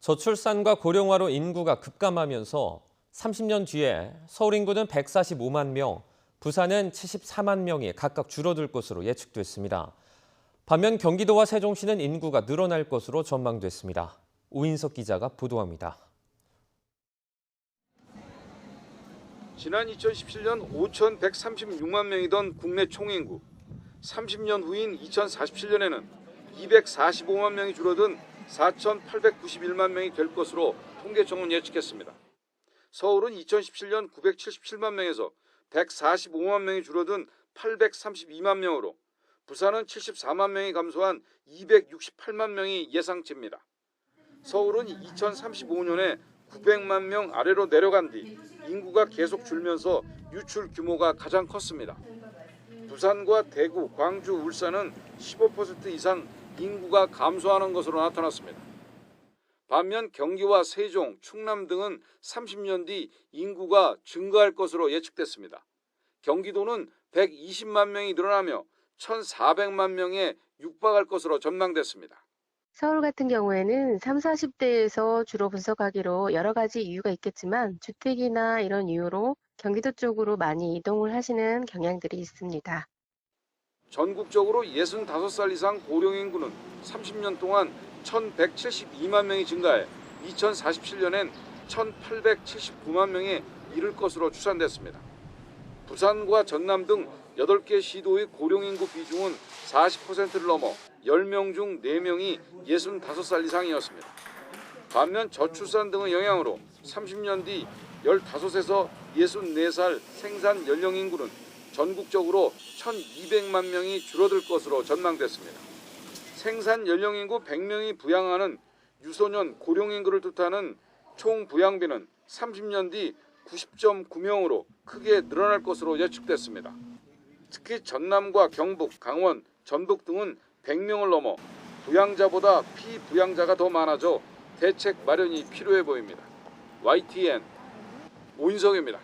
저출산과 고령화로 인구가 급감하면서 30년 뒤에 서울 인구는 145만 명, 부산은 74만 명이 각각 줄어들 것으로 예측됐습니다. 반면 경기도와 세종시는 인구가 늘어날 것으로 전망됐습니다. 오인석 기자가 보도합니다. 지난 2017년 5,136만 명이던 국내 총인구, 30년 후인 2047년에는 245만 명이 줄어든 4,891만 명이 될 것으로 통계청은 예측했습니다. 서울은 2017년 977만 명에서 145만 명이 줄어든 832만 명으로, 부산은 74만 명이 감소한 268만 명이 예상치입니다. 서울은 2035년에 900만 명 아래로 내려간 뒤 인구가 계속 줄면서 유출 규모가 가장 컸습니다. 부산과 대구, 광주, 울산은 15% 이상 인구가 감소하는 것으로 나타났습니다. 반면 경기와 세종, 충남 등은 30년 뒤 인구가 증가할 것으로 예측됐습니다. 경기도는 120만 명이 늘어나며 1,400만 명에 육박할 것으로 전망됐습니다. 서울 같은 경우에는 30, 40대에서 주로 분석하기로 여러 가지 이유가 있겠지만 주택이나 이런 이유로 경기도 쪽으로 많이 이동을 하시는 경향들이 있습니다. 전국적으로 65살 이상 고령 인구는 30년 동안 1,172만 명이 증가해 2047년엔 1,879만 명에 이를 것으로 추산됐습니다. 부산과 전남 등 8개 시도의 고령 인구 비중은 40%를 넘어 10명 중 4명이 65살 이상이었습니다. 반면 저출산 등의 영향으로 30년 뒤 15에서 64살 생산 연령 인구는 전국적으로 1,200만 명이 줄어들 것으로 전망됐습니다. 생산 연령 인구 100명이 부양하는 유소년 고령 인구를 뜻하는 총 부양비는 30년 뒤 90.9명으로 크게 늘어날 것으로 예측됐습니다. 특히 전남과 경북, 강원, 전북 등은 100명을 넘어 부양자보다 피부양자가 더 많아져 대책 마련이 필요해 보입니다. YTN 오인석입니다.